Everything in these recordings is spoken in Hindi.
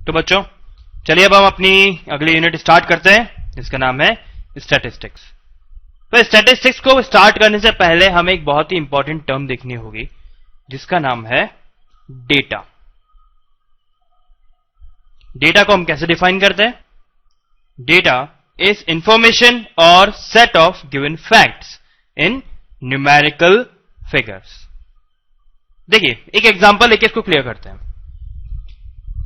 तो बच्चों चलिए अब हम अपनी अगली यूनिट स्टार्ट करते हैं, जिसका नाम है स्टैटिस्टिक्स। तो स्टैटिस्टिक्स को स्टार्ट करने से पहले हमें एक बहुत ही इंपॉर्टेंट टर्म देखनी होगी, जिसका नाम है डेटा। डेटा को हम कैसे डिफाइन करते हैं? डेटा इज इंफॉर्मेशन और set of given facts in numerical figures. देखिए एक एग्जांपल लेके इसको क्लियर करते हैं।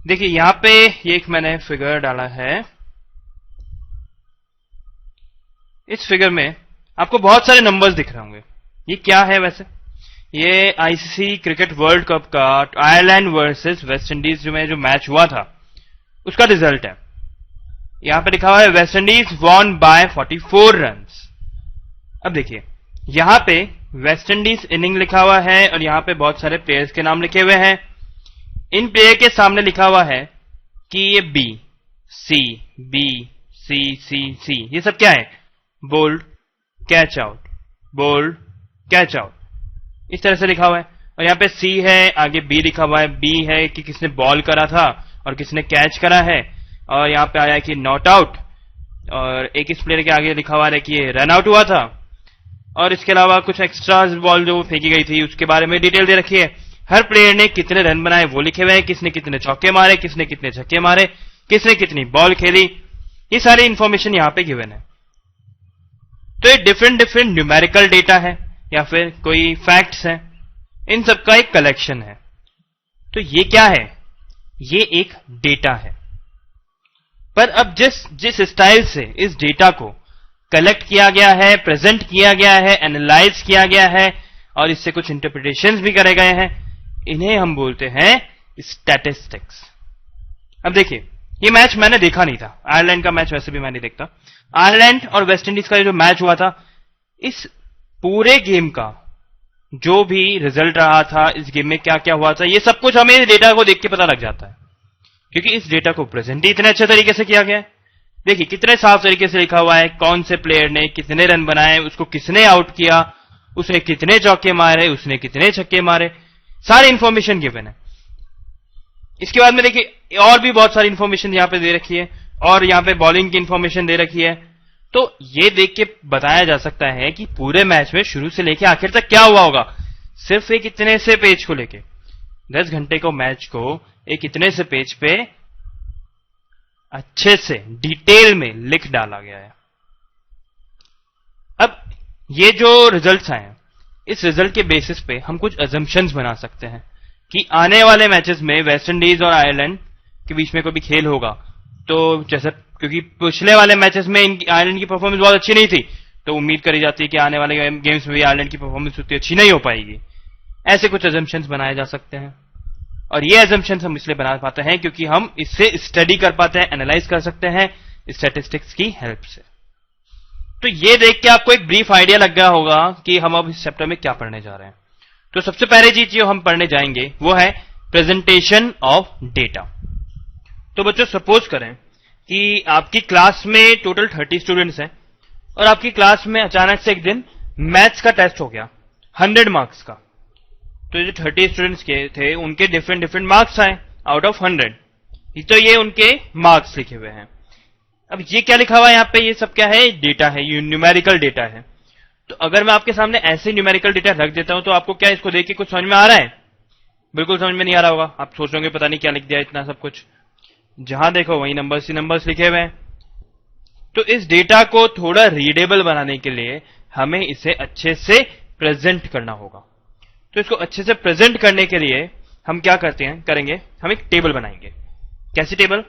देखिए यहां पे ये एक मैंने फिगर डाला है। इस फिगर में आपको बहुत सारे नंबर्स दिख रहे होंगे। ये क्या है वैसे? ये आईसीसी क्रिकेट वर्ल्ड कप का आयरलैंड वर्सेस वेस्ट इंडीज में जो मैच हुआ था उसका रिजल्ट है। यहां पे लिखा हुआ है West Indies won by 44 runs. अब देखिए यहां पे वेस्ट इंडीज इनिंग लिखा हुआ है और यहां पे बहुत सारे प्लेयर्स के नाम लिखे हुए हैं। इन प्लेयर के सामने लिखा हुआ है कि ये बी सी सी ये सब क्या है? Bowled, catch out, bowled, catch out, इस तरह से लिखा हुआ है। और यहाँ पे सी है, आगे बी लिखा हुआ है। बी है कि किसने बॉल करा था और किसने कैच करा है। और यहाँ पे आया कि नॉट आउट, और एक इस प्लेयर के आगे लिखा हुआ है कि ये रन आउट हुआ था। और इसके अलावा कुछ एक्स्ट्रा बॉल जो फेंकी गई थी उसके बारे में डिटेल दे रखी है। हर प्लेयर ने कितने रन बनाए वो लिखे हुए हैं, किसने कितने चौके मारे, किसने कितने छक्के मारे, किसने कितनी बॉल खेली, ये सारी इंफॉर्मेशन यहाँ पे गिवन है। तो ये डिफरेंट न्यूमेरिकल डेटा है या फिर कोई फैक्ट्स हैं, इन सबका एक कलेक्शन है। तो ये क्या है? ये एक डेटा है। पर अब जिस स्टाइल से इस डेटा को कलेक्ट किया गया है, प्रेजेंट किया गया है, एनालाइज किया गया है और इससे कुछ इंटरप्रिटेशंस भी करे गए हैं, इन्हें हम बोलते हैं स्टैटिस्टिक्स। अब देखिए ये मैच मैंने देखा नहीं था। आयरलैंड का मैच वैसे भी मैं नहीं देखता। आयरलैंड और वेस्ट इंडीज का जो मैच हुआ था, इस पूरे गेम का जो भी रिजल्ट रहा था, इस गेम में क्या क्या हुआ था, ये सब कुछ हमें डेटा को देख के पता लग जाता है, क्योंकि इस डेटा को प्रेजेंट ही इतने अच्छे तरीके से किया गया है। देखिए कितने साफ तरीके से लिखा हुआ है कौन से प्लेयर ने कितने रन बनाए, उसको किसने आउट किया, उसने कितने चौके मारे, उसने कितने छक्के मारे, सारी इंफॉर्मेशन गिवन है। इसके बाद में देखिए और भी बहुत सारी इंफॉर्मेशन यहां पे दे रखी है और यहां पे बॉलिंग की इंफॉर्मेशन दे रखी है। तो ये देख के बताया जा सकता है कि पूरे मैच में शुरू से लेके आखिर तक क्या हुआ होगा। सिर्फ एक इतने से पेज को लेके 10 घंटे को मैच को एक इतने से पेज पे अच्छे से डिटेल में लिख डाला गया है। अब ये जो रिजल्ट्स आए हैं, इस रिजल्ट के बेसिस पे हम कुछ अजम्पशंस बना सकते हैं कि आने वाले मैचेस में वेस्ट इंडीज और आयरलैंड के बीच में कोई भी खेल होगा तो जैसे, क्योंकि पिछले वाले मैचेस में आयरलैंड की परफॉर्मेंस बहुत अच्छी नहीं थी, तो उम्मीद करी जाती है कि आने वाले गेम्स में भी आयरलैंड की परफॉर्मेंस उतनी अच्छी नहीं हो पाएगी। ऐसे कुछ अजम्पशंस बनाए जा सकते हैं और ये अजम्पशंस हम इसलिए बना पाते हैं क्योंकि हम इससे स्टडी कर पाते हैं, एनालाइज कर सकते हैं स्टैटिस्टिक्स की हेल्प से। तो ये देख के आपको एक ब्रीफ आइडिया लग गया होगा कि हम अब इस चैप्टर में क्या पढ़ने जा रहे हैं। तो सबसे पहले चीज जो हम पढ़ने जाएंगे वो है प्रेजेंटेशन ऑफ डेटा। तो बच्चों सपोज करें कि आपकी क्लास में टोटल 30 स्टूडेंट्स हैं और आपकी क्लास में अचानक से एक दिन मैथ्स का टेस्ट हो गया 100 मार्क्स का। तो जो 30 स्टूडेंट्स के थे उनके डिफरेंट मार्क्स आए आउट ऑफ 100। तो ये उनके मार्क्स लिखे हुए हैं। अब ये क्या लिखा हुआ है यहाँ पे? ये सब क्या है? डेटा है, ये न्यूमेरिकल डेटा है। तो अगर मैं आपके सामने ऐसे न्यूमेरिकल डेटा रख देता हूं तो आपको क्या इसको देख के कुछ समझ में आ रहा है? बिल्कुल समझ में नहीं आ रहा होगा। आप सोचोगे पता नहीं क्या लिख दिया इतना सब कुछ। जहां देखो वही नंबर्स ही नंबर्स लिखे हुए हैं। तो इस डेटा को थोड़ा रीडेबल बनाने के लिए हमें इसे अच्छे से प्रेजेंट करना होगा। तो इसको अच्छे से प्रेजेंट करने के लिए हम क्या करेंगे, हम एक टेबल बनाएंगे। कैसी टेबल?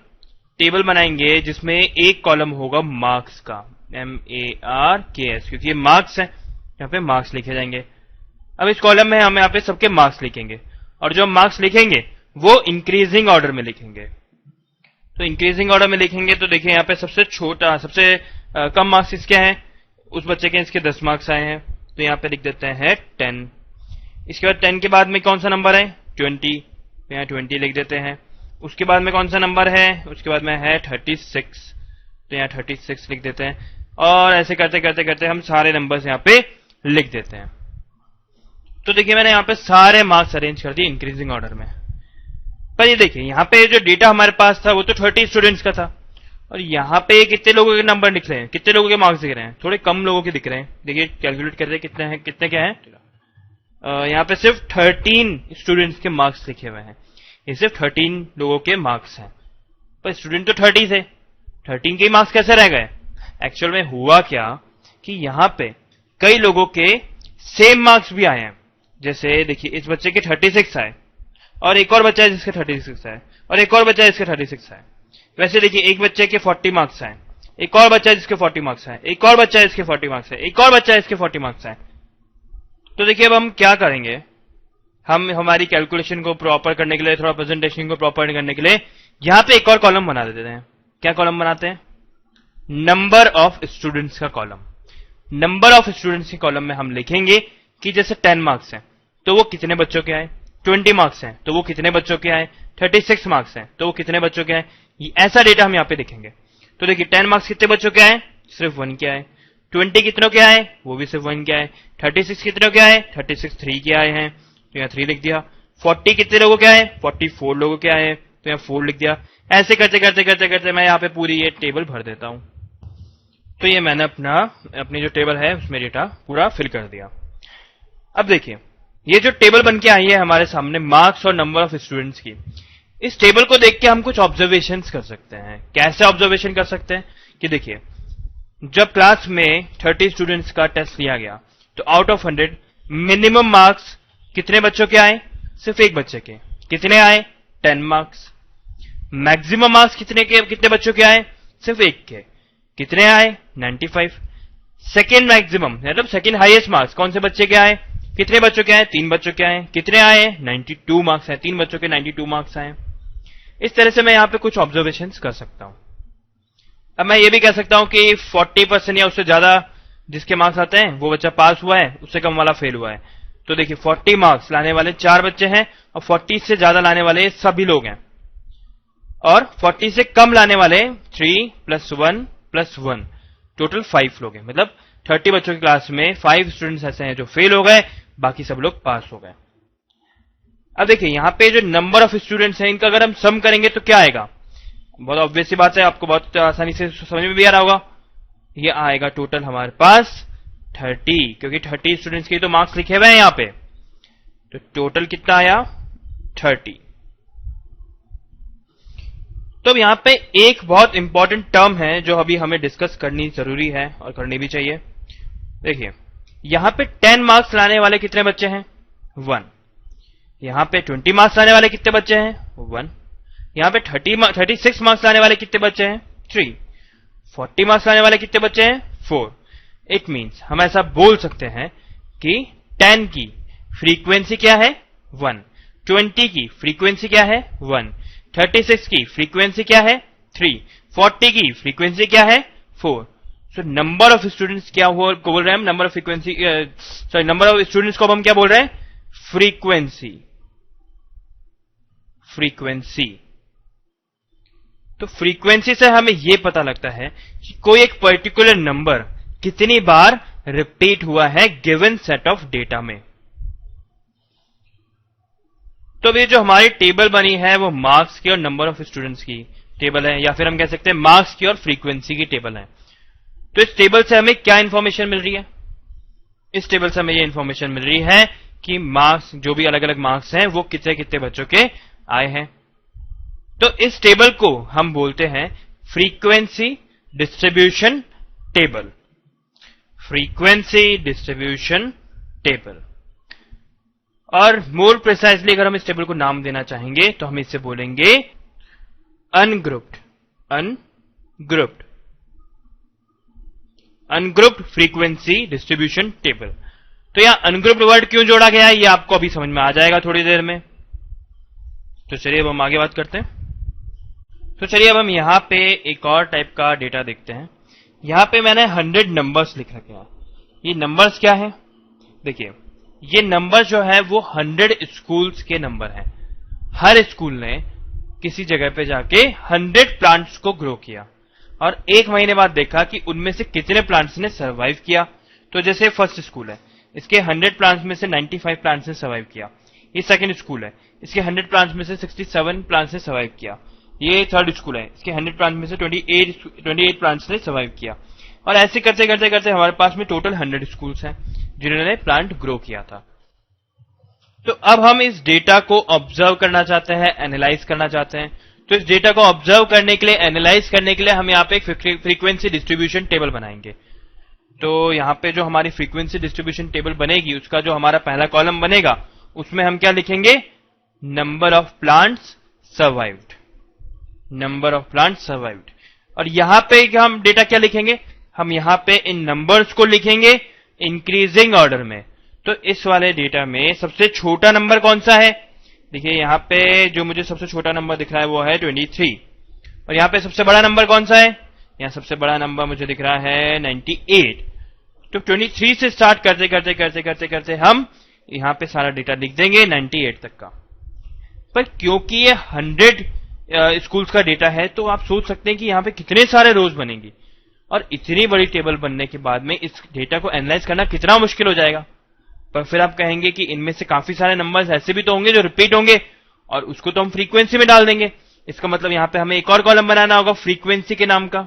टेबल बनाएंगे जिसमें एक कॉलम होगा मार्क्स का, MARKS, क्योंकि ये मार्क्स है, यहाँ पे मार्क्स लिखे जाएंगे। अब इस कॉलम में हम यहाँ पे सबके मार्क्स लिखेंगे और जो मार्क्स लिखेंगे वो इंक्रीजिंग ऑर्डर में लिखेंगे। तो इंक्रीजिंग ऑर्डर में लिखेंगे तो देखिए यहाँ पे सबसे छोटा, सबसे कम मार्क्स इसके हैं, उस बच्चे के इसके 10 मार्क्स आए हैं, तो यहाँ पे लिख देते हैं 10। इसके बाद 10 के बाद में कौन सा नंबर है? 20, तो यहाँ 20 लिख देते हैं। उसके बाद में कौन सा नंबर है? उसके बाद में है 36, तो यहाँ 36 लिख देते हैं। और ऐसे करते करते करते हम सारे नंबर्स यहाँ पे लिख देते हैं। तो देखिए मैंने यहाँ पे सारे मार्क्स अरेंज कर दिए इंक्रीजिंग ऑर्डर में। पर ये देखिए यहाँ पे जो डेटा हमारे पास था वो तो 30 स्टूडेंट्स का था, और यहाँ पे कितने लोगों के नंबर दिख रहे हैं, कितने लोगों के मार्क्स दिख रहे हैं, थोड़े कम लोगों के दिख रहे हैं। देखिए कैलकुलेट करते हैं कितने हैं, कितने क्या है। यहाँ पे सिर्फ 13 स्टूडेंट्स के मार्क्स लिखे हुए हैं, ये सिर्फ 13 लोगों के मार्क्स हैं, पर स्टूडेंट तो 30 थे, 13 के मार्क्स कैसे रह गए। एक्चुअल में हुआ क्या कि यहाँ पे कई लोगों के सेम मार्क्स भी आए हैं। जैसे देखिए इस बच्चे के 36 आए, और एक और बच्चा है जिसके 36 आए, और एक और बच्चा है जिसके 36 आए। वैसे देखिए एक बच्चे के 40 मार्क्स आए, एक और बच्चा है जिसके 40 मार्क्स आए, एक और बच्चा है जिसके 40 मार्क्स आए, एक और बच्चा है जिसके 40 मार्क्स आए। तो देखिए अब हम क्या करेंगे, हम हमारी कैलकुलेशन को प्रॉपर करने के लिए, थोड़ा प्रेजेंटेशन को प्रॉपर करने के लिए यहां पे एक और कॉलम बना देते हैं। क्या कॉलम बनाते हैं, नंबर ऑफ स्टूडेंट्स का कॉलम। नंबर ऑफ स्टूडेंट्स के कॉलम में हम लिखेंगे कि जैसे 10 मार्क्स हैं तो वो कितने बच्चों के आए, 20 मार्क्स हैं तो वो कितने बच्चों के आए, 36 मार्क्स हैं तो वो कितने बच्चों के आए। ऐसा डेटा हम यहाँ पे लिखेंगे। तो देखिए 10 मार्क्स कितने बच्चों के आए, सिर्फ 1 के आए। 20 कितनों के आए, वो भी सिर्फ 1 के आए। 36 कितनों के आए, 36 3 के आए हैं, तो यहाँ 3 लिख दिया। 40 कितने लोगों के आए, 44 लोगों के आए, तो यहाँ 4 लिख दिया। ऐसे करते करते करते करते मैं यहाँ पे पूरी ये टेबल भर देता हूं। तो ये मैंने अपनी जो टेबल है उसमें डेटा पूरा फिल कर दिया। अब देखिए ये जो टेबल बन के आई है हमारे सामने मार्क्स और नंबर ऑफ स्टूडेंट्स की, इस टेबल को देख के हम कुछ ऑब्जर्वेशंस कर सकते हैं। कैसे ऑब्जर्वेशन कर सकते हैं कि देखिए जब क्लास में 30 स्टूडेंट्स का टेस्ट लिया गया तो आउट ऑफ 100 मिनिमम मार्क्स कितने बच्चों के आए, सिर्फ एक बच्चे के। कितने आए, 10 मार्क्स। मैक्सिमम मार्क्स कितने बच्चों के आए, सिर्फ एक के। कितने आए, 95। सेकेंड मैक्सिमम मतलब सेकेंड हाईएस्ट मार्क्स कौन से बच्चे के आए, कितने बच्चों के आए, 3 बच्चों के आए। कितने आए, 92 मार्क्स है, 3 बच्चों के 92 मार्क्स आए। इस तरह से मैं यहां पे कुछ ऑब्जर्वेशन कर सकता हूं। अब मैं ये भी कह सकता हूं कि 40% या उससे ज्यादा जिसके मार्क्स आते हैं वो बच्चा पास हुआ है, उससे कम वाला फेल हुआ है। तो देखिए 40 मार्क्स लाने वाले 4 बच्चे हैं और 40 से ज्यादा लाने वाले सभी लोग हैं, और 40 से कम लाने वाले 3 + 1 + 1 टोटल 5 लोग हैं। मतलब 30 बच्चों की क्लास में 5 स्टूडेंट्स ऐसे हैं जो फेल हो गए, बाकी सब लोग पास हो गए। अब देखिए यहां पे जो नंबर ऑफ स्टूडेंट्स हैं इनका अगर हम सम करेंगे तो क्या आएगा, बहुत ऑब्वियस सी बात है, आपको बहुत आसानी से समझ में भी आ रहा होगा। ये आएगा टोटल हमारे पास 30, क्योंकि 30 स्टूडेंट्स के तो मार्क्स लिखे हुए हैं यहां पे, तो टोटल कितना आया, 30। तो अब यहां पे एक बहुत इंपॉर्टेंट टर्म है जो अभी हमें डिस्कस करनी जरूरी है और करनी भी चाहिए। देखिए यहां पे 10 मार्क्स लाने वाले कितने बच्चे हैं, 1। यहां पे 20 मार्क्स लाने वाले कितने बच्चे हैं, 1। यहां पे 36 मार्क्स लाने वाले कितने बच्चे हैं, 3। 40 मार्क्स लाने वाले कितने बच्चे हैं, 4। इट मीन्स हम ऐसा बोल सकते हैं कि 10 की फ्रीक्वेंसी क्या है, 1। 20 की फ्रीक्वेंसी क्या है, 1। 36 की फ्रीक्वेंसी क्या है, 3। 40 की फ्रीक्वेंसी क्या है, 4। सो नंबर ऑफ स्टूडेंट्स क्या को बोल रहे हैं हम, number of frequency sorry number of students को अब हम क्या बोल रहे हैं, फ्रीक्वेंसी। फ्रीक्वेंसी तो फ्रीक्वेंसी से हमें यह पता लगता है कि कोई एक पर्टिकुलर नंबर कितनी बार रिपीट हुआ है गिवन सेट ऑफ डेटा में। तो ये जो हमारी टेबल बनी है वो मार्क्स की और नंबर ऑफ स्टूडेंट्स की टेबल है, या फिर हम कह सकते हैं मार्क्स की और फ्रीक्वेंसी की टेबल है। तो इस टेबल से हमें क्या इंफॉर्मेशन मिल रही है, इस टेबल से हमें ये इंफॉर्मेशन मिल रही है कि मार्क्स जो भी अलग अलग मार्क्स हैं वो कितने कितने बच्चों के आए हैं। तो इस टेबल को हम बोलते हैं frequency distribution table. Frequency distribution table, और मोर प्रिसाइजली अगर हम इस टेबल को नाम देना चाहेंगे तो हम इसे बोलेंगे ungrouped. Ungrouped frequency distribution table. तो यहां अनग्रुप्ड वर्ड क्यों जोड़ा गया है ये आपको अभी समझ में आ जाएगा थोड़ी देर में। तो चलिए अब हम आगे बात करते हैं। तो चलिए अब हम यहां पे एक और टाइप का डेटा देखते हैं। यहां पे मैंने 100 नंबर्स लिख रखे हैं। ये नंबर्स क्या है, देखिए ये नंबर जो है वो 100 स्कूल्स के नंबर हैं। हर स्कूल ने किसी जगह पे जाके 100 प्लांट्स को ग्रो किया और 1 महीने बाद देखा कि उनमें से कितने प्लांट्स ने सर्वाइव किया। तो जैसे फर्स्ट स्कूल है, इसके 100 प्लांट्स में से 95 प्लांट्स ने सर्वाइव किया। ये सेकंड स्कूल है, इसके 100 प्लांट्स में से 67 प्लांट्स ने सर्वाइव किया। ये थर्ड स्कूल है, इसके 100 प्लांट्स में से 28 प्लांट्स ने सर्वाइव किया। और ऐसे करते करते करते हमारे पास में टोटल 100 स्कूल्स हैं जिन्होंने प्लांट ग्रो किया था। तो अब हम इस डेटा को ऑब्जर्व करना चाहते हैं, एनालाइज करना चाहते हैं। तो इस डेटा को ऑब्जर्व करने के लिए, एनालाइज करने के लिए हम यहाँ पे एक फ्रीक्वेंसी डिस्ट्रीब्यूशन टेबल बनाएंगे। तो यहाँ पे जो हमारी फ्रीक्वेंसी डिस्ट्रीब्यूशन टेबल बनेगी, उसका जो हमारा पहला कॉलम बनेगा, उसमें हम क्या लिखेंगे? Number of plants survived, number of plants survived. और यहां पे हम डेटा क्या लिखेंगे? हम यहां पे इन नंबर्स को लिखेंगे इंक्रीजिंग ऑर्डर में। तो इस वाले डेटा में सबसे छोटा नंबर कौन सा है? देखिए यहां पे जो मुझे सबसे छोटा नंबर दिख रहा है वो है 23। और यहां पे सबसे बड़ा नंबर कौन सा है? यहां सबसे बड़ा नंबर मुझे दिख रहा है 98। तो 23 से स्टार्ट करते करते करते करते करते हम यहां पे सारा डेटा लिख देंगे 98 तक का। पर क्योंकि ये 100 स्कूल्स का डेटा है, तो आप सोच सकते हैं कि यहां पे कितने सारे रोज बनेंगी, और इतनी बड़ी टेबल बनने के बाद में इस डेटा को एनालाइज करना कितना मुश्किल हो जाएगा। पर फिर आप कहेंगे कि इनमें से काफी सारे नंबर्स ऐसे भी तो होंगे जो रिपीट होंगे, और उसको तो हम फ्रीक्वेंसी में डाल देंगे। इसका मतलब यहां पे हमें एक और कॉलम बनाना होगा फ्रीक्वेंसी के नाम का।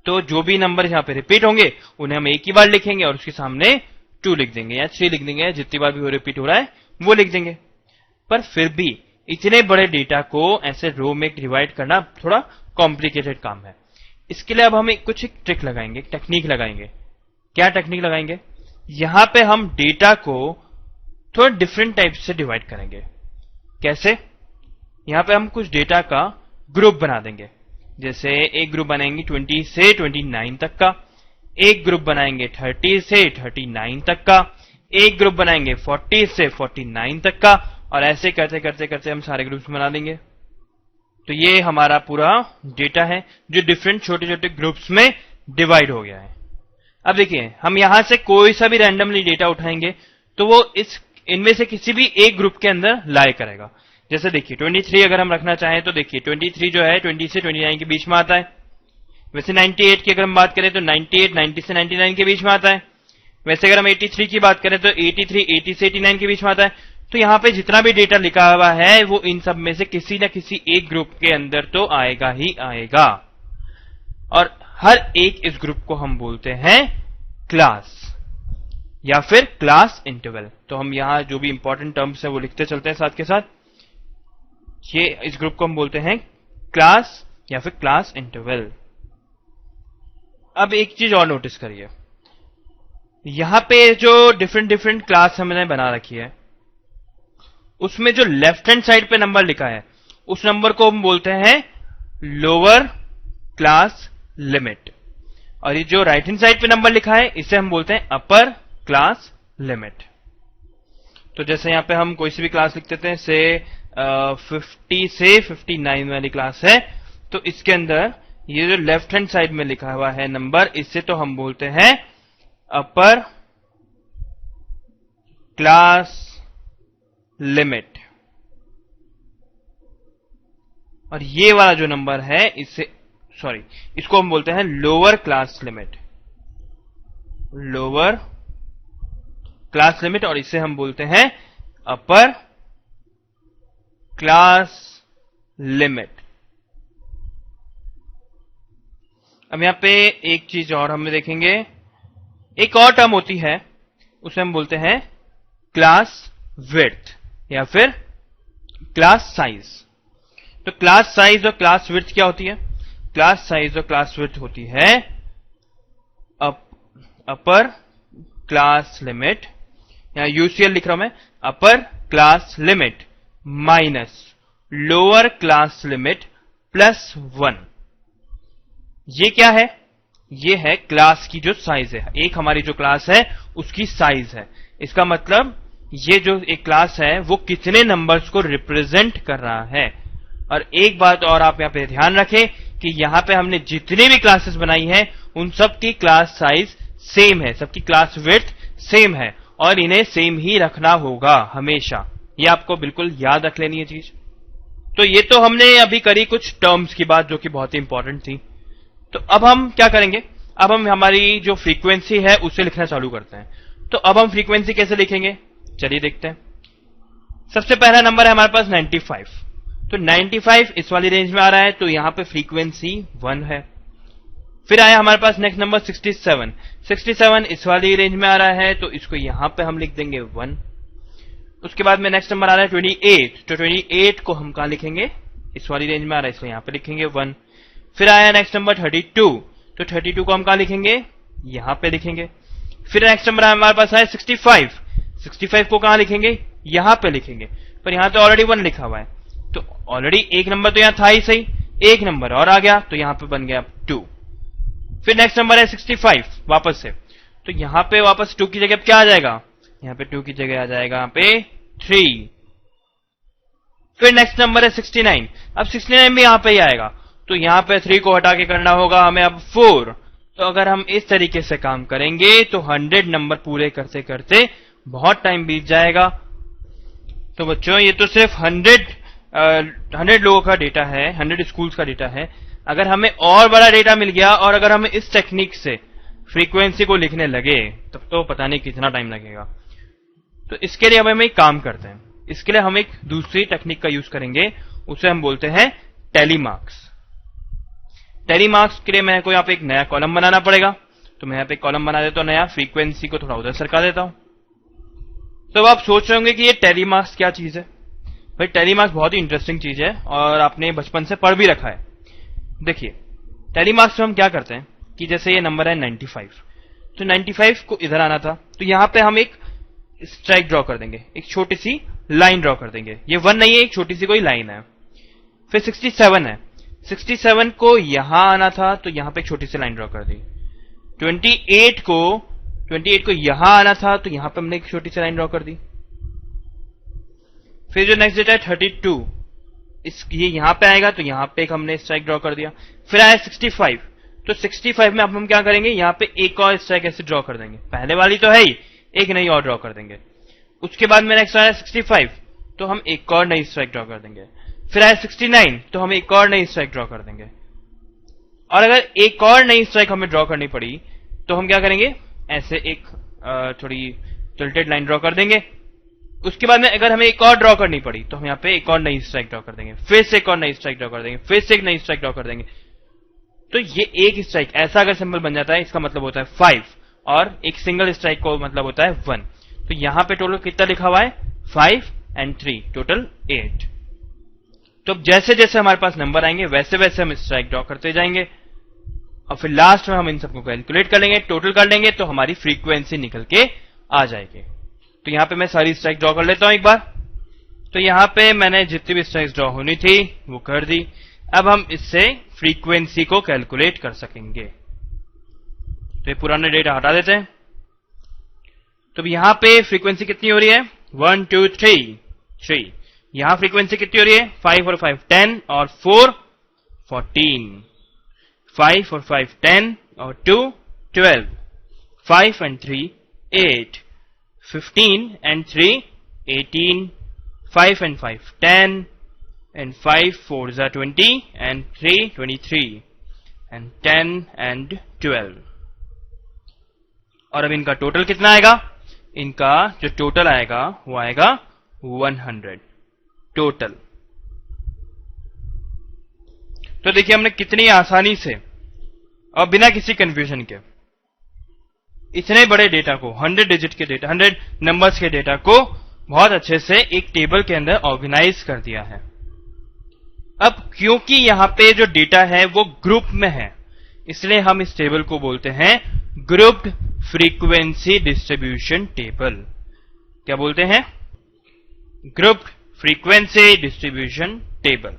तो जो भी नंबर यहां पे रिपीट होंगे उन्हें हम एक ही बार लिखेंगे और उसके सामने 2 लिख देंगे या 3 लिख देंगे, या जितनी बार भी वो रिपीट हो रहा है वो लिख देंगे। पर फिर भी इतने बड़े डेटा को ऐसे रो में डिवाइड करना थोड़ा कॉम्प्लिकेटेड काम है। इसके लिए अब हम कुछ एक ट्रिक लगाएंगे, टेक्निक लगाएंगे। क्या टेक्निक लगाएंगे? यहां पे हम डेटा को थोड़ा डिफरेंट टाइप से डिवाइड करेंगे। कैसे? यहां पे हम कुछ डेटा का ग्रुप बना देंगे। जैसे एक ग्रुप बनाएंगे 20 से 29 तक का, एक ग्रुप बनाएंगे 30 से 39 तक का, एक ग्रुप बनाएंगे 40 से 49 तक का, और ऐसे करते करते करते हम सारे ग्रुप्स बना देंगे। तो ये हमारा पूरा डेटा है जो डिफरेंट छोटे छोटे ग्रुप्स में डिवाइड हो गया है। अब देखिए हम यहां से कोई सा भी रैंडमली डेटा उठाएंगे तो वो इनमें से किसी भी एक ग्रुप के अंदर लाई करेगा। जैसे देखिए 23 अगर हम रखना चाहें तो देखिए 23 जो है 20 से 29 के बीच में आता है। वैसे 98 की अगर हम बात करें तो 98 90 से 99 के बीच में आता है। वैसे अगर हम 83 की बात करें तो 83 80 से 89 के बीच में आता है। तो यहां पे जितना भी डेटा लिखा हुआ है वो इन सब में से किसी न किसी एक ग्रुप के अंदर तो आएगा ही आएगा, और हर एक इस ग्रुप को हम बोलते हैं क्लास या फिर क्लास इंटरवल। तो हम यहां जो भी इंपॉर्टेंट टर्म्स है वो लिखते चलते हैं साथ के साथ। ये इस ग्रुप को हम बोलते हैं क्लास या फिर क्लास इंटरवल। अब एक चीज और नोटिस करिए, यहां पे जो डिफरेंट क्लास हमने बना रखी है उसमें जो लेफ्ट हैंड साइड पे नंबर लिखा है उस नंबर को हम बोलते हैं लोअर क्लास लिमिट, और ये जो राइट हैंड साइड पे नंबर लिखा है इसे हम बोलते हैं अपर क्लास लिमिट। तो जैसे यहां पे हम कोई सी भी क्लास लिख देते हैं, से 50 से 59 वाली क्लास है, तो इसके अंदर ये जो लेफ्ट हैंड साइड में लिखा हुआ है नंबर, इससे तो हम बोलते हैं अपर क्लास लिमिट। और ये वाला जो नंबर है इसको हम बोलते हैं lower class limit, lower class limit, और इसे हम बोलते हैं अपर क्लास लिमिट। अब यहां पे एक चीज और हम देखेंगे, एक और टर्म होती है उसे हम बोलते हैं क्लास विड्थ या फिर क्लास साइज। तो क्लास साइज और क्लास विड्थ क्या होती है? क्लास साइज और क्लास विड्थ होती है अपर क्लास लिमिट, यहां यूसीएल लिख रहा हूं मैं, upper class limit minus lower class limit plus 1। ये क्या है? ये है क्लास की जो साइज है, एक हमारी जो क्लास है उसकी साइज है। इसका मतलब ये जो एक क्लास है वो कितने नंबर्स को रिप्रेजेंट कर रहा है। और एक बात और आप यहां पे ध्यान रखें कि यहां पे हमने जितनी भी क्लासेस बनाई हैं उन सब की क्लास साइज सेम है, सबकी क्लास विड्थ सेम है, और इन्हें सेम ही रखना होगा हमेशा। ये आपको बिल्कुल याद रख लेनी है चीज। तो ये तो हमने अभी करी कुछ टर्म्स की बात जो कि बहुत ही इंपॉर्टेंट थी। तो अब हम क्या करेंगे? अब हम हमारी जो फ्रीक्वेंसी है उसे लिखना चालू करते हैं। तो अब हम फ्रीक्वेंसी कैसे लिखेंगे? चलिए देखते हैं। सबसे पहला नंबर है हमारे पास 95। तो 95 इस वाली रेंज में आ रहा है, तो यहां पे फ्रीक्वेंसी 1 है। फिर आया हमारे पास नेक्स्ट नंबर 67। 67 इस वाली रेंज में आ रहा है, तो इसको यहां पे हम लिख देंगे 1। उसके बाद में नेक्स्ट नंबर आ रहा है 28। तो 28 को हम कहां लिखेंगे, इस वाली रेंज में आ रहा है, इसको यहां पे लिखेंगे 1। फिर आया नेक्स्ट नंबर 32। तो 32 को हम कहां लिखेंगे, यहां पे लिखेंगे। फिर नेक्स्ट नंबर हमारे पास है 65। 65 को कहां लिखेंगे, यहां पे लिखेंगे, पर यहां तो ऑलरेडी 1 लिखा हुआ है, तो ऑलरेडी एक नंबर तो यहां था ही सही, एक नंबर और आ गया, तो यहां पे बन गया 2। फिर नेक्स्ट नंबर है 65 वापस से, तो यहां पे वापस 2 की जगह क्या आ जाएगा, यहां पे 2 की जगह आ जाएगा यहां पे 3। फिर नेक्स्ट नंबर है 69। अब 69 भी यहां पे ही आएगा, तो यहां पे 3 को हटा के करना होगा हमें अब 4। तो अगर हम इस तरीके से काम करेंगे तो 100 नंबर पूरे करते करते बहुत टाइम बीत जाएगा। तो बच्चों ये तो सिर्फ 100 लोगों का डेटा है, 100 स्कूल्स का डेटा है। अगर हमें और बड़ा डेटा मिल गया और अगर हमें इस टेक्निक से फ्रीक्वेंसी को लिखने लगे तब तो पता नहीं कितना टाइम लगेगा। तो इसके लिए हम एक काम करते हैं, इसके लिए हम एक दूसरी टेक्निक का यूज करेंगे, उसे हम बोलते हैं टेलीमार्क्स। टेलीमार्क्स के लिए मैं को यहाँ पे एक नया कॉलम बनाना पड़ेगा, तो मैं यहाँ पे कॉलम बना देता हूं नया, फ्रीक्वेंसी को थोड़ा उधर सरका देता हूं। तो अब आप सोच रहे होंगे कि ये टेलीमार्क्स क्या चीज है। भाई टेलीमार्क्स बहुत ही इंटरेस्टिंग चीज है और आपने बचपन से पढ़ भी रखा है। देखिए टेलीमार्क्स में हम क्या करते हैं कि जैसे ये नंबर है 95, तो 95 को इधर आना था, तो यहां पे हम एक स्ट्राइक ड्रॉ कर देंगे, एक छोटी सी लाइन ड्रॉ कर देंगे। ये 1 नहीं है, एक छोटी सी कोई लाइन है। फिर 67 है, 67 को यहां आना था, तो यहां पे एक छोटी सी लाइन ड्रॉ कर दी। 28 को यहां आना था, तो यहां पे हमने एक छोटी सी लाइन ड्रॉ कर दी। फिर जो नेक्स्ट डेटा है 32, ये यहां पे आएगा, तो यहां पे एक हमने स्ट्राइक ड्रॉ कर दिया। फिर आया 65, तो 65 में अब हम क्या करेंगे, यहां पे एक और स्ट्राइक ऐसे ड्रॉ कर देंगे, पहले वाली तो है ही, एक नई और ड्रॉ कर देंगे। उसके बाद में नेक्स्ट आया 65, तो हम एक और नई स्ट्राइक ड्रॉ कर देंगे। फिर आया 69, तो हम एक और नई स्ट्राइक ड्रॉ कर देंगे। और अगर एक और नई स्ट्राइक हमें ड्रॉ करनी पड़ी तो हम क्या करेंगे, ऐसे एक थोड़ी टिल्टेड लाइन ड्रॉ कर देंगे। उसके बाद में अगर हमें एक और ड्रॉ करनी पड़ी तो हम यहाँ पे एक और नई स्ट्राइक ड्रॉ कर देंगे, फिर से एक और नई स्ट्राइक ड्रॉ कर देंगे, फिर से एक नई स्ट्राइक ड्रॉ कर देंगे। तो ये एक स्ट्राइक ऐसा अगर सिंबल बन जाता है, इसका मतलब होता है 5, और एक सिंगल स्ट्राइक को मतलब होता है 1। तो यहां पे टोटल कितना लिखा हुआ है, 5 and 3, टोटल 8। तो जैसे जैसे हमारे पास नंबर आएंगे वैसे वैसे हम स्ट्राइक ड्रॉ करते जाएंगे, और फिर लास्ट में हम इन सबको कैलकुलेट कर लेंगे, टोटल कर लेंगे, तो हमारी फ्रीक्वेंसी निकल के आ जाएगी। तो यहां पे मैं सारी स्ट्राइक ड्रॉ कर लेता हूं एक बार। तो यहां पे मैंने जितनी भी स्ट्राइक्स ड्रॉ होनी थी वो कर दी। अब हम इससे फ्रीक्वेंसी को कैलकुलेट कर सकेंगे। तो ये पुराने डेटा हटा देते हैं। तो यहां पे फ्रीक्वेंसी कितनी हो रही है, 1 2 3। यहां फ्रीक्वेंसी कितनी हो रही है, 5 और 5 10 और 4 14, 5 और 5 10 और 2 12, 5 and 3 8, 15 and 3 18, 5 and 5 10, and 5 4s are 20, and 3 23, and 10 and 12। और अब इनका टोटल कितना आएगा, इनका जो टोटल आएगा वो आएगा 100 टोटल। तो देखिए हमने कितनी आसानी से और बिना किसी कंफ्यूजन के इतने बड़े डेटा को, 100 डिजिट के डेटा, 100 नंबर्स के डेटा को बहुत अच्छे से एक टेबल के अंदर ऑर्गेनाइज कर दिया है। अब क्योंकि यहां पे जो डेटा है वो ग्रुप में है, इसलिए हम इस टेबल को बोलते हैं ग्रुप्ड फ्रीक्वेंसी डिस्ट्रीब्यूशन टेबल। क्या बोलते हैं, ग्रुप्ड फ्रीक्वेंसी डिस्ट्रीब्यूशन टेबल।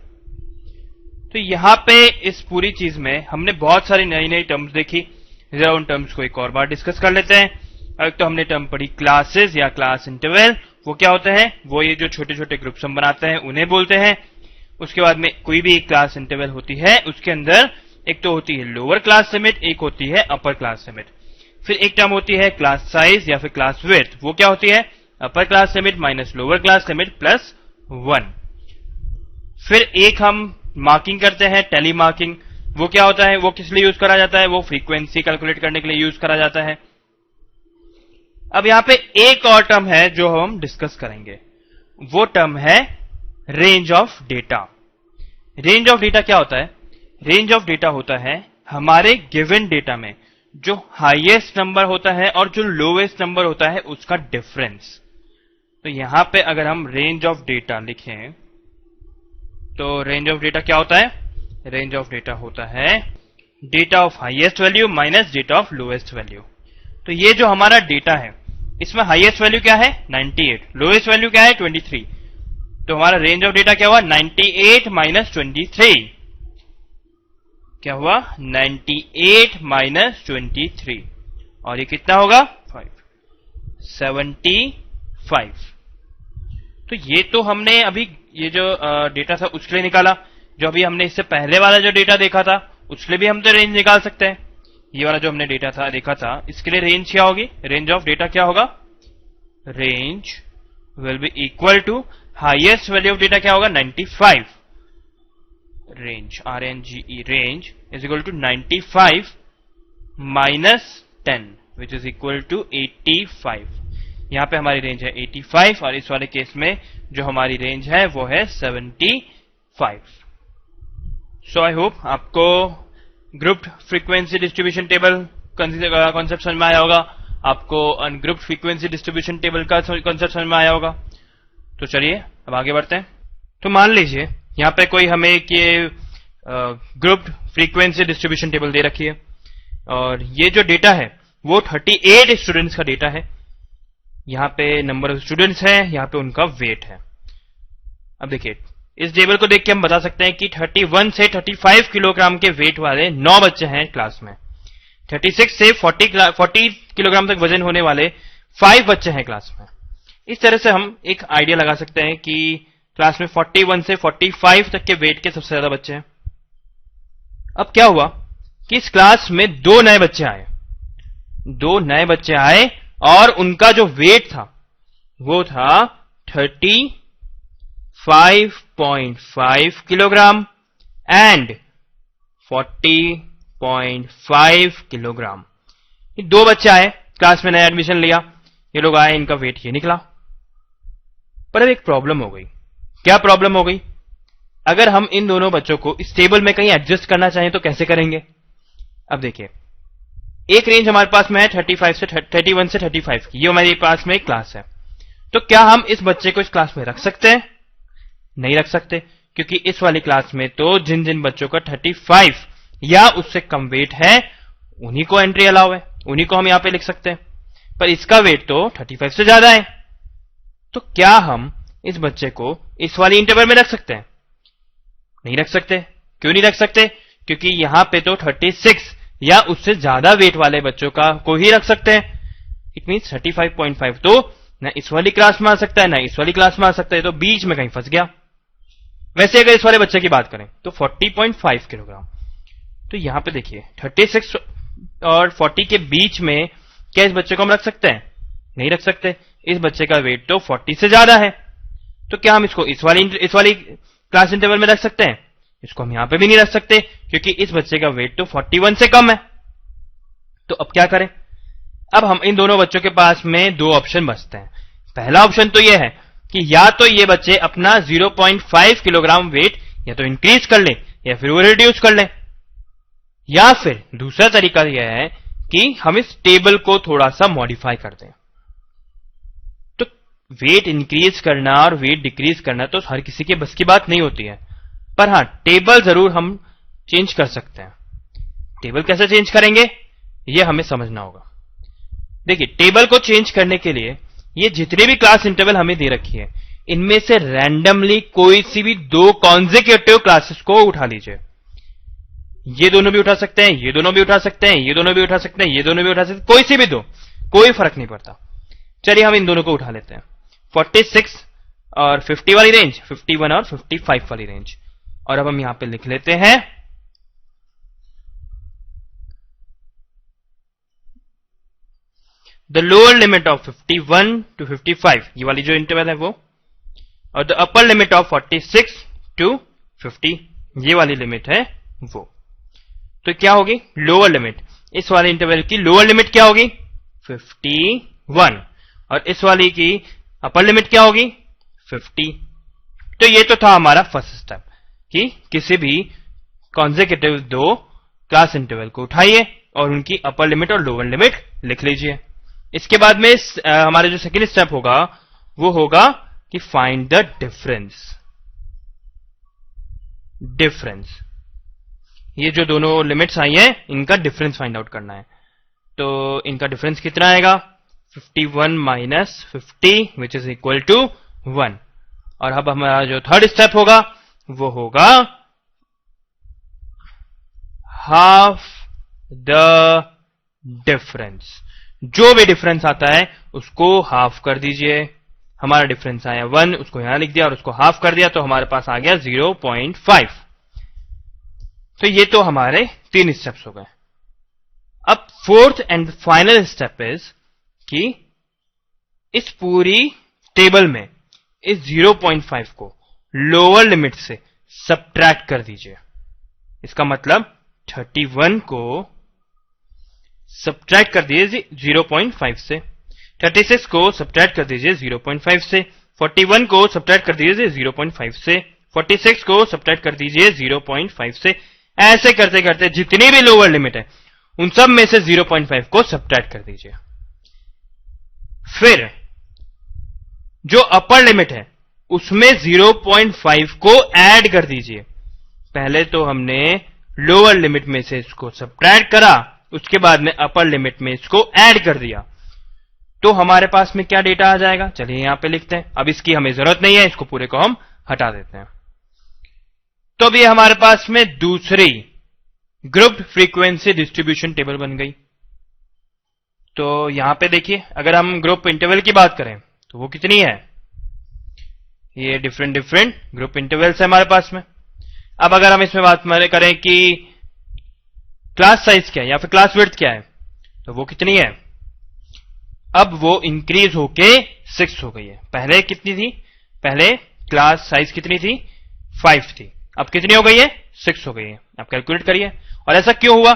तो यहां पे इस पूरी चीज में हमने बहुत सारी नई नई टर्म्स देखी, जरा उन टर्म्स को एक और बार डिस्कस कर लेते हैं। एक तो हमने टर्म पढ़ी क्लासेस या क्लास इंटरवल, वो क्या होते हैं, वो ये जो छोटे छोटे ग्रुप्स हम बनाते हैं उन्हें बोलते हैं। उसके बाद में कोई भी एक क्लास इंटरवल होती है, उसके अंदर एक तो होती है लोअर क्लास लिमिट, एक होती है अपर क्लास लिमिट। फिर एक टर्म होती है क्लास साइज या फिर क्लास विड्थ, वो क्या होती है, upper class limit minus lower class limit plus 1। फिर एक हम मार्किंग करते हैं टेली मार्किंग, वो क्या होता है, वो किस लिए यूज करा जाता है, वो फ्रीक्वेंसी कैलकुलेट करने के लिए यूज करा जाता है। अब यहां पे एक और टर्म है जो हम डिस्कस करेंगे, वो टर्म है range of data. Range of data क्या होता है? रेंज ऑफ डेटा होता है हमारे गिवन डेटा में जो हाईएस्ट नंबर होता है और जो लोएस्ट नंबर होता है उसका डिफरेंस। तो यहां पे अगर हम रेंज ऑफ डेटा लिखें तो रेंज ऑफ डेटा क्या होता है? रेंज ऑफ डेटा होता है data of highest value minus data of lowest value. तो ये जो हमारा डेटा है इसमें हाईएस्ट वैल्यू क्या है? 98, लोएस्ट वैल्यू क्या है? 23। तो हमारा रेंज ऑफ डेटा क्या हुआ? 98 माइनस 23। क्या हुआ? 98 माइनस 23, और ये कितना होगा? 75। तो ये तो हमने अभी ये जो डेटा था उसके लिए निकाला। जो अभी हमने इससे पहले वाला जो डेटा देखा था उसके लिए भी हम तो रेंज निकाल सकते हैं। ये वाला जो हमने डेटा था देखा था इसके लिए रेंज क्या होगी? रेंज ऑफ डेटा क्या होगा? Range will be equal to highest value of data क्या होगा? 95। Range RNGE range is equal to 95 minus 10 which is equal to 85। यहां पे हमारी रेंज है 85 और इस वाले केस में जो हमारी रेंज है वो है 75। सो आई होप आपको grouped frequency distribution table concept समझ में आया होगा, आपको अनग्रुप्ड फ्रीक्वेंसी डिस्ट्रीब्यूशन टेबल का कॉन्सेप्ट समझ में आया होगा। तो चलिए अब आगे बढ़ते हैं। तो मान लीजिए यहां पे कोई हमें ये ग्रुप्ड फ्रीक्वेंसी डिस्ट्रीब्यूशन टेबल दे रखी है और ये जो डेटा है वो 38 स्टूडेंट्स का डेटा है। यहां पे नंबर ऑफ स्टूडेंट्स है, यहां पे उनका वेट है। अब देखिए इस टेबल को देख के हम बता सकते हैं कि 31 से 35 किलोग्राम के वेट वाले 9 बच्चे हैं क्लास में। 36 से 40 किलोग्राम तक वजन होने वाले 5 बच्चे हैं क्लास में। इस तरह से हम एक आइडिया लगा सकते हैं कि क्लास में 41 से 45 तक के वेट के सबसे ज्यादा बच्चे हैं। अब क्या हुआ कि इस क्लास में 2 नए बच्चे आए और उनका जो वेट था वो था 35.5 किलोग्राम एंड 40.5 किलोग्राम। ये 2 बच्चे आए, क्लास में नया एडमिशन लिया, ये लोग आए, इनका वेट ये निकला। पर अब एक प्रॉब्लम हो गई। क्या प्रॉब्लम हो गई? अगर हम इन दोनों बच्चों को इस टेबल में कहीं एडजस्ट करना चाहें तो कैसे करेंगे? अब देखिए एक रेंज हमारे पास में है 31 से 35 की, ये हमारे पास में एक क्लास है। तो क्या हम इस बच्चे को इस क्लास में रख सकते हैं? नहीं रख सकते, क्योंकि इस वाली क्लास में तो जिन जिन बच्चों का 35 या उससे कम वेट है उन्हीं को एंट्री अलाउ है, उन्हीं को हम यहां पे लिख सकते हैं। पर इसका वेट तो 35 से ज्यादा है, तो क्या हम इस बच्चे को इस वाली इंटरवल में रख सकते हैं? नहीं रख सकते। क्यों नहीं रख सकते? क्योंकि यहां पे तो 36 या उससे ज्यादा वेट वाले बच्चों का को ही रख सकते हैं। इट मीन्स 35.5 तो ना इस वाली क्लास में आ सकता है ना इस वाली क्लास में आ सकता है, तो बीच में कहीं फंस गया। वैसे अगर इस वाले बच्चे की बात करें तो 40.5 किलोग्राम, तो यहां पे देखिए 36 और 40 के बीच में क्या इस बच्चे को हम रख सकते हैं? नहीं रख सकते। इस बच्चे का वेट तो 40 से ज्यादा है, तो क्या हम इसको इस वाली क्लास इंटरवल में रख सकते हैं? इसको हम यहां पे भी नहीं रख सकते, क्योंकि इस बच्चे का वेट तो 41 से कम है। तो अब क्या करें? अब हम इन दोनों बच्चों के पास में 2 ऑप्शन बचते हैं। पहला ऑप्शन तो यह है कि या तो ये बच्चे अपना 0.5 किलोग्राम वेट या तो इंक्रीज कर लें या फिर वो रिड्यूस कर लें, या फिर दूसरा तरीका यह है कि हम इस टेबल को थोड़ा सा मॉडिफाई कर दें। तो वेट इंक्रीज करना और वेट डिक्रीज करना तो हर किसी के बस की बात नहीं होती है, पर हां टेबल जरूर हम चेंज कर सकते हैं। टेबल कैसे चेंज करेंगे यह हमें समझना होगा। देखिए टेबल को चेंज करने के लिए ये जितने भी क्लास इंटरवल हमें दे रखी है इनमें से रैंडमली कोई सी भी 2 कॉन्जिक्यूटिव क्लासेस को उठा लीजिए। ये दोनों भी उठा सकते हैं, ये दोनों भी उठा सकते हैं, ये दोनों भी उठा सकते हैं, ये दोनों भी उठा सकते हैं, कोई सी भी 2, कोई फर्क नहीं पड़ता। चलिए हम इन दोनों को उठा लेते हैं, 46 और 50 वाली रेंज, 51 और 55 वाली रेंज। और अब हम यहां पे लिख लेते हैं the lower limit of 51 to 55, ये वाली जो इंटरवल है वो, और the upper limit of 46 to 50, ये वाली लिमिट है वो। तो क्या होगी लोअर लिमिट? इस वाले इंटरवल की लोअर लिमिट क्या होगी? 51 1 और इस वाली की अपर लिमिट क्या होगी 50। तो ये तो था हमारा फर्स्ट स्टेप कि किसी भी कॉन्सेक्यूटिव दो क्लास इंटरवल को उठाइए और उनकी अपर लिमिट और लोअर लिमिट लिख लीजिए। इसके बाद में हमारा जो सेकेंड स्टेप होगा वो होगा कि फाइंड द डिफरेंस। ये जो दोनों लिमिट्स आई हैं इनका डिफरेंस फाइंड आउट करना है। तो इनका डिफरेंस कितना आएगा 51 minus 50 which is equal to 1। और अब हमारा जो थर्ड स्टेप होगा वो होगा हाफ द डिफरेंस। जो भी डिफरेंस आता है उसको हाफ कर दीजिए। हमारा डिफरेंस आया 1, उसको यहां लिख दिया और उसको हाफ कर दिया तो हमारे पास आ गया 0.5। तो ये तो हमारे 3 स्टेप्स हो गए। अब fourth and final step is कि इस पूरी टेबल में इस 0.5 को लोअर लिमिट से सबट्रैक्ट कर दीजिए। इसका मतलब 31 को सबट्रैक्ट कर दीजिए 0.5 से, 36 को सबट्रैक्ट कर दीजिए 0.5 से, 41 को सबट्रैक्ट कर दीजिए 0.5 से, 46 को सबट्रैक्ट कर दीजिए 0.5 से। ऐसे करते करते जितनी भी लोअर लिमिट है उन सब में से 0.5 को सबट्रैक्ट कर दीजिए। फिर जो अपर लिमिट है उसमें 0.5 को ऐड कर दीजिए। पहले तो हमने लोअर लिमिट में से इसको सबट्रैक्ट करा, उसके बाद में अपर लिमिट में इसको ऐड कर दिया। तो हमारे पास में क्या डेटा आ जाएगा, चलिए यहां पे लिखते हैं। अब इसकी हमें जरूरत नहीं है, इसको पूरे को हम हटा देते हैं। तो अब ये हमारे पास में दूसरी ग्रुप्ड फ्रीक्वेंसी डिस्ट्रीब्यूशन टेबल बन गई। तो यहां पे देखिए अगर हम ग्रुप इंटरवल की बात करें तो वो कितनी है, ये डिफरेंट ग्रुप इंटरवल्स है हमारे पास में। अब अगर हम इसमें बात करें कि क्लास साइज क्या है या फिर क्लास विड्थ क्या है तो वो कितनी है, अब वो इंक्रीज होके 6 हो गई है। पहले कितनी थी, पहले क्लास साइज कितनी थी 5 थी, अब कितनी हो गई है 6 हो गई है। आप कैलकुलेट करिए। और ऐसा क्यों हुआ,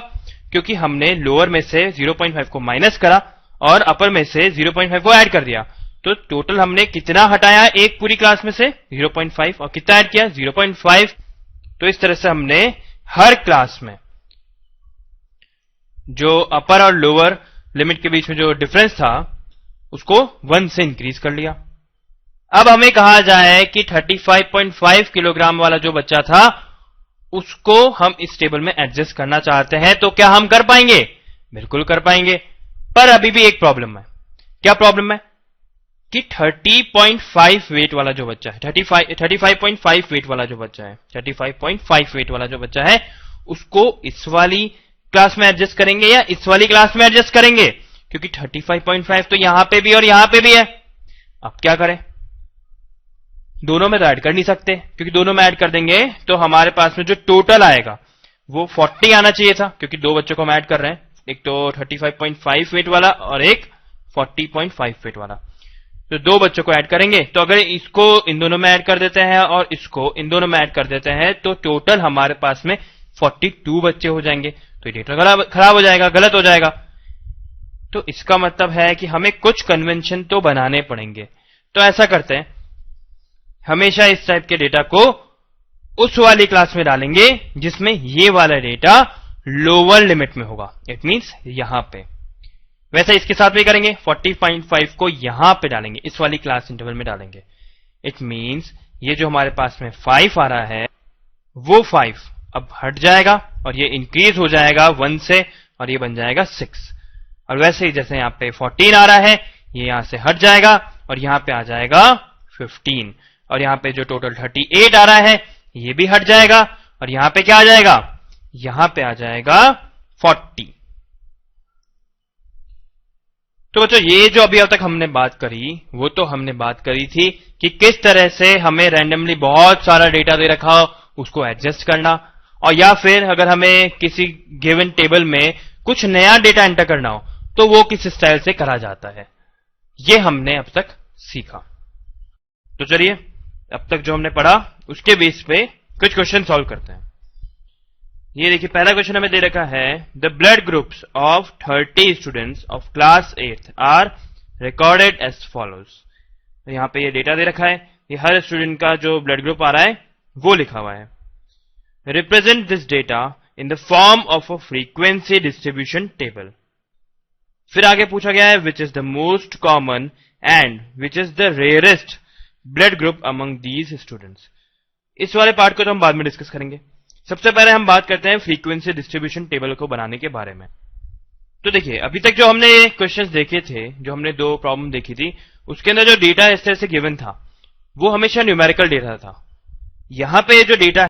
क्योंकि हमने लोअर में से 0.5 को माइनस करा और अपर में से 0.5 को ऐड कर दिया। तो टोटल हमने कितना हटाया एक पूरी क्लास में से 0.5 और कितना ऐड किया 0.5। तो इस तरह से हमने हर क्लास में जो अपर और लोअर लिमिट के बीच में जो डिफरेंस था उसको 1 से इंक्रीज कर लिया। अब हमें कहा जाए कि 35.5 किलोग्राम वाला जो बच्चा था उसको हम इस टेबल में एडजस्ट करना चाहते हैं, तो क्या हम कर पाएंगे, बिल्कुल कर पाएंगे। पर अभी भी एक प्रॉब्लम है। क्या प्रॉब्लम है कि 30.5 वेट वाला जो बच्चा है, 35.5 वेट वाला जो बच्चा है, 35.5 वेट वाला जो बच्चा है उसको इस वाली क्लास में एडजस्ट करेंगे या इस वाली क्लास में एडजस्ट करेंगे, क्योंकि 35.5 तो यहां पे भी और यहां पे भी है। अब क्या करें, दोनों में तो ऐड कर नहीं सकते, क्योंकि दोनों में ऐड कर देंगे तो हमारे पास में जो टोटल आएगा वो 40 आना चाहिए था, क्योंकि दो बच्चों को हम ऐड कर रहे हैं, एक तो 35.5 वेट वाला और एक 40.5 वेट वाला। तो दो बच्चों को ऐड करेंगे, तो अगर इसको इन दोनों में ऐड कर देते हैं और इसको इन दोनों में ऐड कर देते हैं तो टोटल हमारे पास में 42 बच्चे हो जाएंगे। तो ये डेटा खराब हो जाएगा, गलत हो जाएगा। तो इसका मतलब है कि हमें कुछ कन्वेंशन तो बनाने पड़ेंगे। तो ऐसा करते हैं, हमेशा इस टाइप के डेटा को उस वाली क्लास में डालेंगे जिसमें ये वाला डेटा लोअर लिमिट में होगा। इट मींस यहां पे। वैसे इसके साथ भी करेंगे, 40.5 को यहां पे डालेंगे, इस वाली क्लास इंटरवल में डालेंगे। इट मींस ये जो हमारे पास में 5 आ रहा है वो 5 अब हट जाएगा और ये इंक्रीज हो जाएगा 1 से और ये बन जाएगा 6। और वैसे ही जैसे यहां पे 14 आ रहा है ये यहां से हट जाएगा और यहां पे आ जाएगा 15। और यहां पे जो टोटल 38 आ रहा है ये भी हट जाएगा और यहां पे क्या आ जाएगा, यहां पे आ जाएगा 40। तो बच्चों ये जो अभी अब तक हमने बात करी वो तो हमने बात करी थी कि किस तरह से हमें रैंडमली बहुत सारा डेटा दे रखा हो उसको एडजस्ट करना, और या फिर अगर हमें किसी गिवन टेबल में कुछ नया डेटा एंटर करना हो तो वो किस स्टाइल से करा जाता है, ये हमने अब तक सीखा। तो चलिए अब तक जो हमने पढ़ा उसके बेस पे कुछ क्वेश्चन सॉल्व करते हैं। ये देखिए पहला क्वेश्चन हमें दे रखा है, the blood groups of 30 students of class 8th are recorded as follows. तो यहाँ पे ये डेटा दे रखा है, ये हर स्टूडेंट का जो ब्लड ग्रुप आ रहा है वो लिखा हुआ है. Represent this data in the form of a frequency distribution table. फिर आगे पूछा गया है which is the most common and which is the rarest blood group among these students. इस वाले पार्ट को तो हम बाद में डिस्कस करेंगे. सबसे पहले हम बात करते हैं फ्रीक्वेंसी डिस्ट्रीब्यूशन टेबल को बनाने के बारे में. तो देखिए, अभी तक जो हमने ये क्वेश्चंस देखे थे, जो हमने दो प्रॉब्लम देखी थी, उसके अंदर जो डेटा इस तरह से गिवन था वो हमेशा न्यूमेरिकल डेटा था. यहां पे जो डेटा